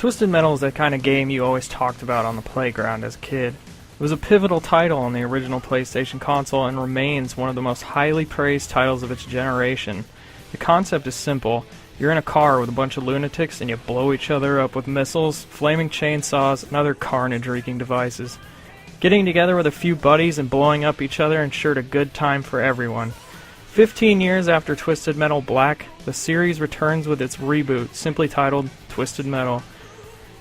Twisted Metal is that kind of game you always talked about on the playground as a kid. It was a pivotal title on the original PlayStation console and remains one of the most highly praised titles of its generation. The concept is simple. You're in a car with a bunch of lunatics and you blow each other up with missiles, flaming chainsaws, and other carnage-wreaking devices. Getting together with a few buddies and blowing up each other ensured a good time for everyone. 15 years after Twisted Metal Black, the series returns with its reboot, simply titled Twisted Metal.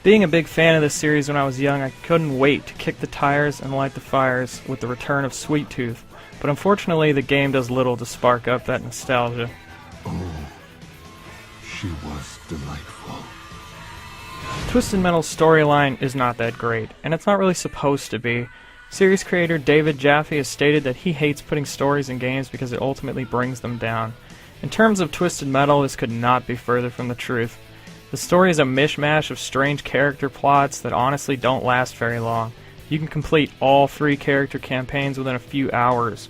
Being a big fan of this series when I was young, I couldn't wait to kick the tires and light the fires with the return of Sweet Tooth, but unfortunately the game does little to spark up that nostalgia. Oh, she was delightful. Twisted Metal's storyline is not that great, and it's not really supposed to be. Series creator David Jaffe has stated that he hates putting stories in games because it ultimately brings them down. In terms of Twisted Metal, this could not be further from the truth. The story is a mishmash of strange character plots that honestly don't last very long. You can complete all 3 character campaigns within a few hours.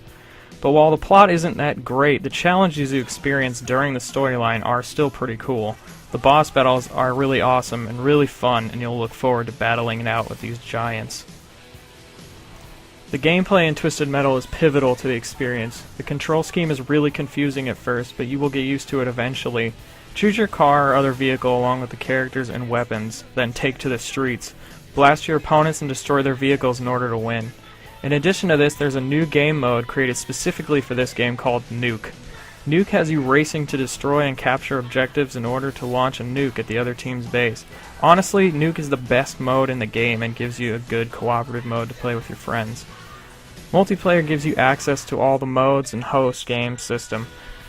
But while the plot isn't that great, the challenges you experience during the storyline are still pretty cool. The boss battles are really awesome and really fun, and you'll look forward to battling it out with these giants. The gameplay in Twisted Metal is pivotal to the experience. The control scheme is really confusing at first, but you will get used to it eventually. Choose your car or other vehicle along with the characters and weapons, then take to the streets. Blast your opponents and destroy their vehicles in order to win. In addition to this, there's a new game mode created specifically for this game called Nuke. Nuke has you racing to destroy and capture objectives in order to launch a nuke at the other team's base. Honestly, Nuke is the best mode in the game and gives you a good cooperative mode to play with your friends. Multiplayer gives you access to all the modes and host game system.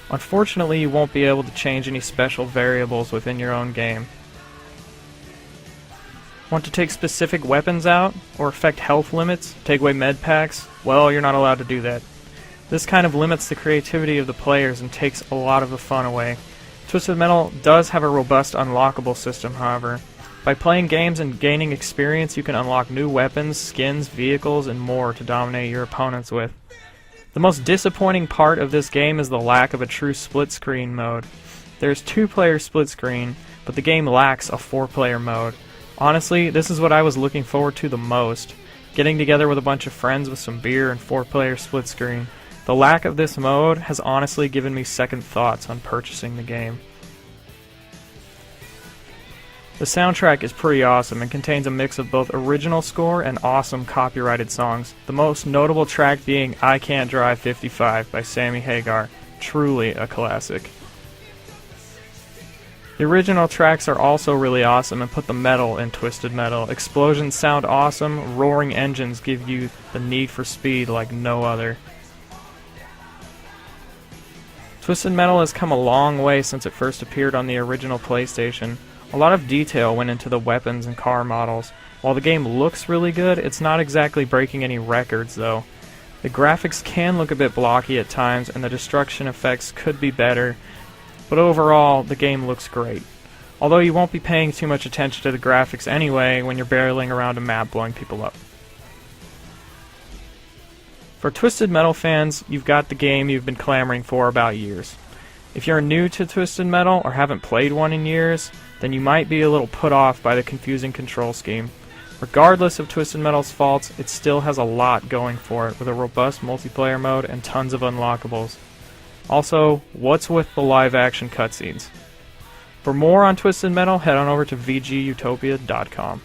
Unfortunately, you won't be able to change any special variables within your own game. Want to take specific weapons out, or affect health limits, take away med packs? Well, you're not allowed to do that. This kind of limits the creativity of the players and takes a lot of the fun away. Twisted Metal does have a robust unlockable system, however. By playing games and gaining experience, you can unlock new weapons, skins, vehicles, and more to dominate your opponents with. The most disappointing part of this game is the lack of a true split-screen mode. There's 2-player split-screen, but the game lacks a 4-player mode. Honestly, this is what I was looking forward to the most. Getting together with a bunch of friends with some beer and 4-player split-screen. The lack of this mode has honestly given me second thoughts on purchasing the game. The soundtrack is pretty awesome and contains a mix of both original score and awesome copyrighted songs, the most notable track being I Can't Drive 55 by Sammy Hagar, truly a classic. The original tracks are also really awesome and put the metal in Twisted Metal. Explosions sound awesome, roaring engines give you the need for speed like no other. Twisted Metal has come a long way since it first appeared on the original PlayStation. A lot of detail went into the weapons and car models. While the game looks really good, it's not exactly breaking any records though. The graphics can look a bit blocky at times and the destruction effects could be better, but overall the game looks great. Although you won't be paying too much attention to the graphics anyway when you're barreling around a map blowing people up. For Twisted Metal fans, you've got the game you've been clamoring for about years. If you're new to Twisted Metal or haven't played one in years, then you might be a little put off by the confusing control scheme. Regardless of Twisted Metal's faults, it still has a lot going for it with a robust multiplayer mode and tons of unlockables. Also, what's with the live action cutscenes? For more on Twisted Metal, head on over to VGU.TV.com.